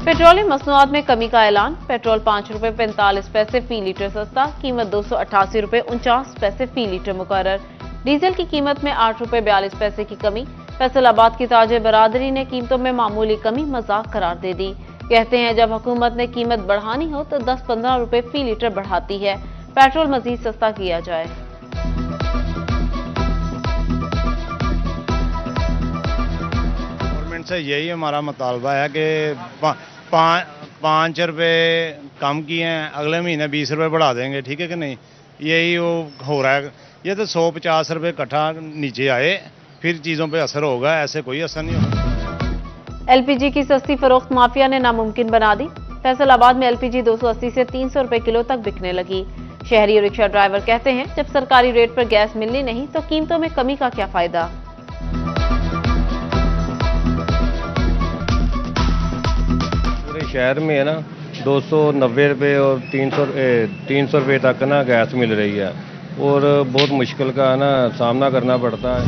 Petroleum मसनूआत में कमी का ऐलान। पेट्रोल ₹5.45 फी लीटर सस्ता, कीमत ₹288.49 फी लीटर मुकर्रर। डीजल की कीमत में ₹8.42 की कमी। फैसलाबाद की ताजिर बरादरी ने कीमतों में मामूली कमी मजाक करार दे दी। कहते हैं जब हुकूमत ने कीमत बढ़ानी हो तो 10-15 रुपए फी लीटर बढ़ाती है, पेट्रोल मजीद सस्ता किया जाए। गवर्नमेंट से यही हमारा मुतालबा है कि 5 रुपए कम किए हैं, अगले महीने 20 रुपए बढ़ा देंगे, ठीक है कि नहीं। यही वो हो रहा है। ये तो 150 रुपए इकट्ठा नीचे आए फिर चीज़ों पे असर होगा, ऐसे कोई असर नहीं होगा। एलपीजी की सस्ती फरोख्त माफिया ने नामुमकिन बना दी। फैसलाबाद में एलपीजी 280 से 300 रुपए किलो तक बिकने लगी। शहरी और रिक्शा ड्राइवर कहते हैं जब सरकारी रेट पर गैस मिलनी नहीं तो कीमतों में कमी का क्या फायदा। पूरे शहर में है ना 290 रुपये और 300 रुपये तक ना गैस मिल रही है और बहुत मुश्किल का ना सामना करना पड़ता है।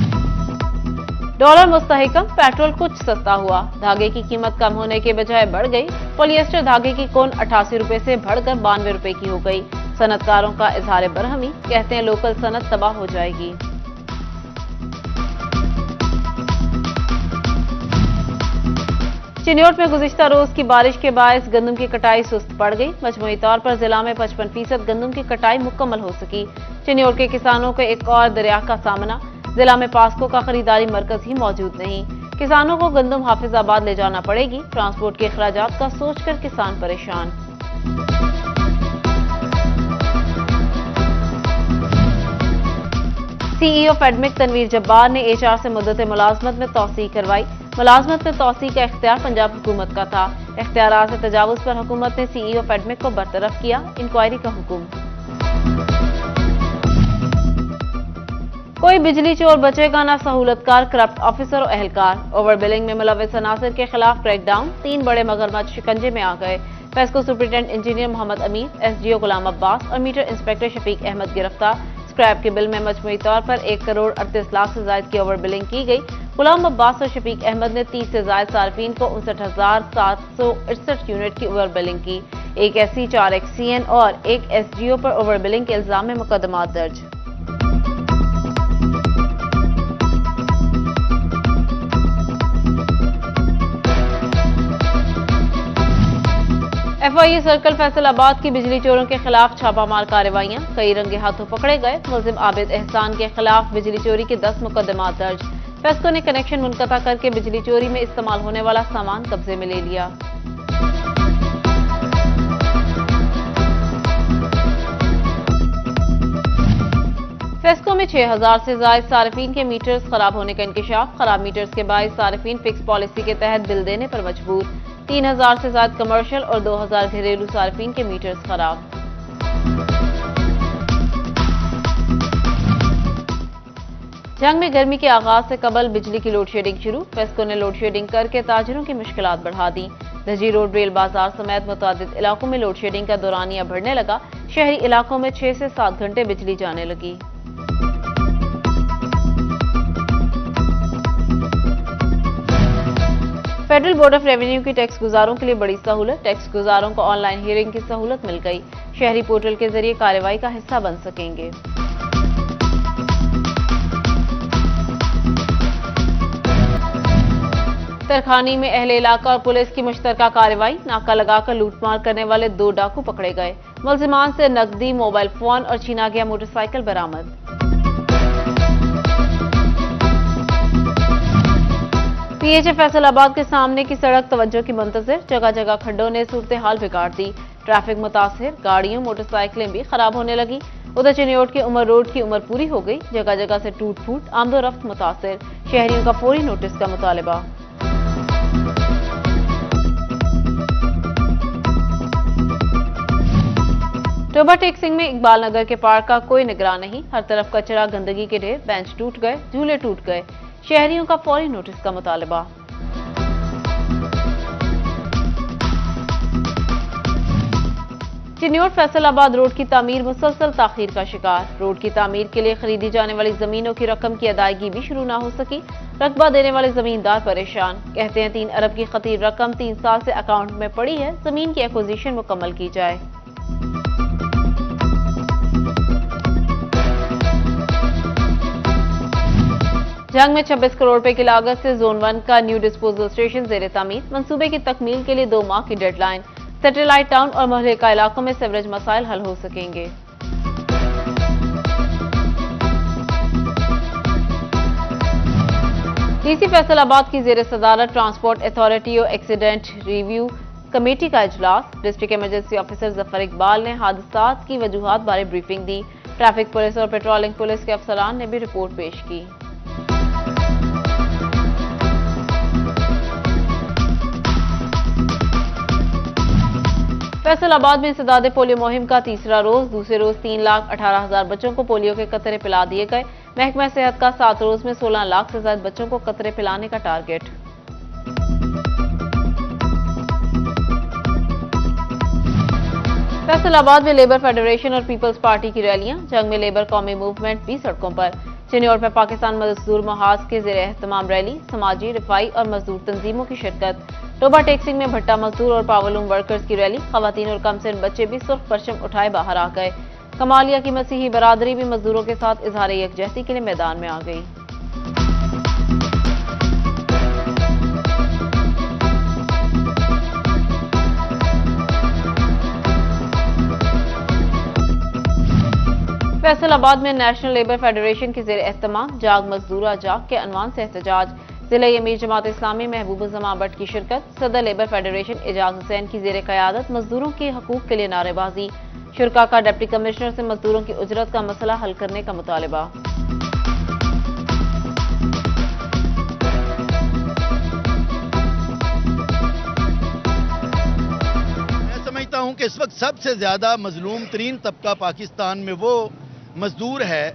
डॉलर मुस्तहकम, पेट्रोल कुछ सस्ता हुआ। धागे की कीमत कम होने के बजाय बढ़ गई। पॉलिएस्टर धागे की कोन 88 रुपए से बढ़कर 92 रुपए की हो गई। सनतकारों का इजहार बरहमी, कहते हैं लोकल सनत तबाह हो जाएगी। चिन्योट में गुज़िश्ता रोज की बारिश के बायस गंदम की कटाई सुस्त पड़ गई। मजमूई तौर पर जिला में 55% गंदम की कटाई मुकम्मल हो सकी। चिन्योट के किसानों को एक और दरिया का सामना। जिला में पास्को का खरीदारी मरकज ही मौजूद नहीं। किसानों को गंदम हाफिजाबाद ले जाना पड़ेगी। ट्रांसपोर्ट के अखराजात का सोचकर किसान परेशान। सीईओ फेडमिक तनवीर जब्बार ने एचआर से मुद्दत मुलाजमत में तौसीक करवाई। मुलाजमत में तौसीक का इख्तियार पंजाब हुकूमत का था। इख्तियारात से तजावुज पर हुकूमत ने सीईओ फेडमिक को बरतरफ किया। इंक्वायरी का हुक्म। कोई बिजली चोर बचेगा ना सहूलतकार करप्ट ऑफिसर और अहलकार। ओवर बिलिंग में मुलविस अनासर के खिलाफ क्रैकडाउन। 3 बड़े मगरमच्छ शिकंजे में आ गए। पेस्को सुपरिटेंडेंट इंजीनियर मोहम्मद अमीर, एसडीओ गुलाम अब्बास और मीटर इंस्पेक्टर शफीक अहमद गिरफ्तार। स्क्रैप के बिल में मजमूई तौर पर 1 करोड़ 38 लाख से ज्यादा की ओवर बिलिंग की गई। गुलाम अब्बास और शफीक अहमद ने 30 से ज्यादा सार्फिन को 59,768 यूनिट की ओवर बिलिंग की। एक एससी, 4 एक्सीएन और 1 एसडीओ पर ओवर बिलिंग के इल्जाम में मुकदमा दर्ज। एफआईए सर्कल फैसलाबाद की बिजली चोरों के खिलाफ छापामार कार्रवाइयां। कई रंगे हाथों पकड़े गए। मुलजिम आबिद एहसान के खिलाफ बिजली चोरी के 10 मुकदमा दर्ज। फेस्को ने कनेक्शन मुनक़ता करके बिजली चोरी में इस्तेमाल होने वाला सामान कब्जे में ले लिया। फेस्को में 6000 से ज्यादा सार्फिन के मीटर्स खराब होने का इंकशाफ। खराब मीटर्स के बायस सार्फिन फिक्स पॉलिसी के तहत बिल देने पर मजबूर। 3000 से ज्यादा कमर्शियल और 2000 घरेलू सार्फिन के मीटर्स खराब। जंग में गर्मी के आगाज से कबल बिजली की लोड शेडिंग शुरू। फेस्को ने लोड शेडिंग करके ताजिरों की मुश्किलात बढ़ा दी। धजी रोड, रेल बाजार समेत मुतादिद इलाकों में लोड शेडिंग का दौरानिया बढ़ने लगा। शहरी इलाकों में 6 से 7 घंटे बिजली जाने लगी। फेडरल बोर्ड ऑफ रेवेन्यू की टैक्स गुजारों के लिए बड़ी सहूलत। टैक्स गुजारों को ऑनलाइन हियरिंग की सहूलत मिल गई। शहरी पोर्टल के जरिए कार्रवाई का हिस्सा बन सकेंगे। तरखानी में अहले इलाका और पुलिस की मुश्तरका कार्रवाई। नाका लगाकर लूटमार करने वाले 2 डाकू पकड़े गए। मुलजिमान से नकदी, मोबाइल फोन और छीना गया मोटरसाइकिल बरामद। पीएचए फैसलाबाद के सामने की सड़क तवज्जो की मुंतजिर। जगह जगह खड्डों ने सूरत हाल बिगाड़ दी। ट्रैफिक मुतासिर, गाड़ियों मोटरसाइकिलें भी खराब होने लगी। उधर चिन्योट के उमर रोड की उम्र पूरी हो गई। जगह जगह से टूट फूट, आमदोरफ्त मुतासिर। शहरियों का फौरी नोटिस का मुतालबा। टोबा टेक्सिंग में इकबाल नगर के पार्क का कोई निगरान नहीं। हर तरफ कचरा, गंदगी के ढेर, बेंच टूट गए, झूले टूट गए। शहरियों का फौरी नोटिस का मुतालबा। चिन्योट फैसलाबाद रोड की तामीर मुसलसल ताखीर का शिकार। रोड की तामीर के लिए खरीदी जाने वाली जमीनों की रकम की अदायगी भी शुरू ना हो सकी। रकबा देने वाले जमींदार परेशान। कहते हैं 3 अरब की खतीब रकम 3 साल से अकाउंट में पड़ी है, जमीन की एक्विजिशन मुकम्मल की जाए। जंग में 26 करोड़ रुपए की लागत से जोन 1 का न्यू डिस्पोजल स्टेशन जेर तामीर। मंसूबे की तकमील के लिए 2 माह की डेडलाइन। सैटेलाइट टाउन और मोहल्लिका इलाकों में सीवरेज मसाइल हल हो सकेंगे। डीसी फैसलाबाद की जेर सदारत ट्रांसपोर्ट अथॉरिटी और एक्सीडेंट रिव्यू कमेटी का इजलास। District emergency officer Zafar Iqbal ने हादसात की वजूहात बारे ब्रीफिंग दी। ट्रैफिक पुलिस और पेट्रोलिंग पुलिस के अफसरान ने भी रिपोर्ट पेश की। फैसलाबाद में इंसदादे पोलियो मुहिम का तीसरा रोज। दूसरे रोज 3,18,000 बच्चों को पोलियो के कतरे पिला दिए गए। महकमा सेहत का 7 रोज में 16 लाख से ज्यादा बच्चों को कतरे पिलाने का टारगेट। फैसलाबाद में लेबर फेडरेशन और पीपल्स पार्टी की रैलियां। जंग में लेबर कौमी मूवमेंट भी सड़कों पर। चिन्नौर में पाकिस्तान मजदूर महाज के जेर एहतमाम रैली। समाजी, रिफाई और मजदूर तंजीमों की शिरकत। टोबा टेक्सिंग में भट्टा मजदूर और पावरलूम वर्कर्स की रैली। खवातीन और कमसिन बच्चे भी सुर्ख परचम उठाए बाहर आ गए। कमालिया की मसीही बरादरी भी मजदूरों के साथ इजहार यकजहती के लिए मैदान में आ गई। फैसलाबाद में नेशनल लेबर फेडरेशन की जेर एहतमाम जाग मजदूरा जाग के अनवान से एहतजाज। जिला अमीर जमात इस्लामी महबूब जमा भट्ट की शिरकत। सदर लेबर फेडरेशन एजाज हुसैन की जेर क़यादत मजदूरों के हकूक के लिए नारेबाजी। शुरा का डिप्टी कमिश्नर से मजदूरों की उजरत का मसला हल करने का मुतालबा। मैं समझता हूं कि इस वक्त सबसे ज्यादा मजलूम तरीन तबका पाकिस्तान में वो मजदूर है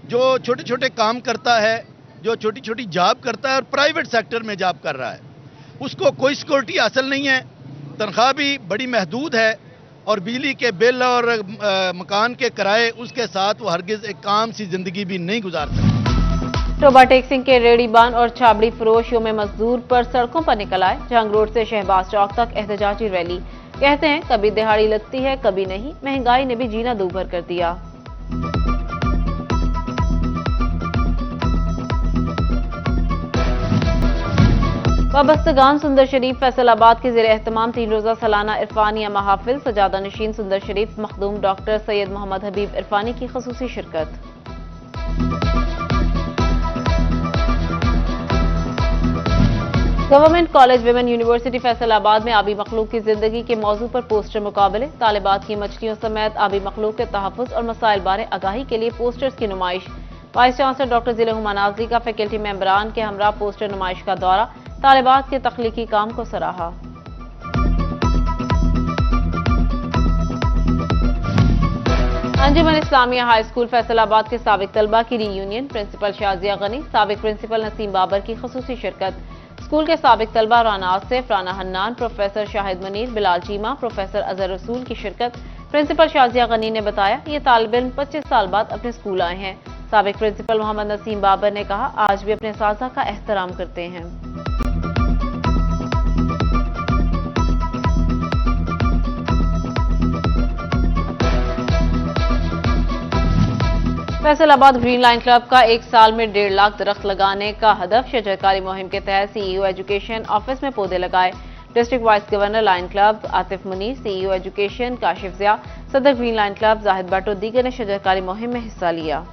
जो छोटे छोटे काम करता है, जो छोटी छोटी जॉब करता है और प्राइवेट सेक्टर में जॉब कर रहा है। उसको कोई सिक्योरिटी हासिल नहीं है, तनख्वाह भी बड़ी महदूद है और बिजली के बिल और मकान के किराए उसके साथ वो हरगिज एक काम सी जिंदगी भी नहीं गुजार सकता। टोबा टेक्सिंग के रेड़ीबान और छाबड़ी फरोशियों में मजदूर पर सड़कों पर निकल आए। जंग रोड से शहबाज चौक तक एहतजाजी रैली। कहते हैं कभी दिहाड़ी लगती है कभी नहीं, महंगाई ने भी जीना दूभर कर दिया। वाबस्तगान सुंदर शरीफ फैसलाबाद के जेर एहतमाम 3 रोजा सालाना इरफानिया महाफिल। सजादा नशीन सुंदर शरीफ मखदूम डॉक्टर सैयद मोहम्मद हबीब इरफानी की खसूसी शिरकत। Government college women university Faisalabad में आबी मखलूक की जिंदगी के मौजू पर पोस्टर मुकाबले। तालिबात की मछलियों समेत आबी मखलूक के तहफ़्फ़ुज़ और मसाइल बारे आगाही के लिए पोस्टर्स की नुमाइश। वाइस चांसलर डॉक्टर जिले हुमा नाज़री का फैकल्टी मेंबरान के हमरा पोस्टर नुमाइश का दौरा। तालिबात के तख्लीकी काम को सराहा। अंजुमन इस्लामिया हाई स्कूल फैसलाबाद के साबिक तलबा की रीयूनियन। प्रिंसिपल शाजिया गनी, साबिक प्रिंसिपल नसीम बाबर की खसूसी शिरकत। स्कूल के साबिक तलबा राना आसिफ, राना हन्नान, प्रोफेसर शाहिद मनीर, बिलाल चीमा, प्रोफेसर अजहर रसूल की शिरकत। प्रिंसिपल शाजिया गनी ने बताया ये तालिब इल्म 25 साल बाद अपने स्कूल आए हैं। साबिक प्रिंसिपल मोहम्मद नसीम बाबर ने कहा आज भी अपने साजा का एहतराम करते हैं। फैसलाबाद ग्रीन लाइन क्लब का 1 साल में 1.5 लाख दरख्त लगाने का हदफ। शजरकारी मुहिम के तहत सीईओ एजुकेशन ऑफिस में पौधे लगाए। District vice governor lion club Atif Munir, CEO education Kashif Zia, सदर green line club Zahid Bhatt और दीगर ने शजरकारी मुहिम में हिस्सा लिया।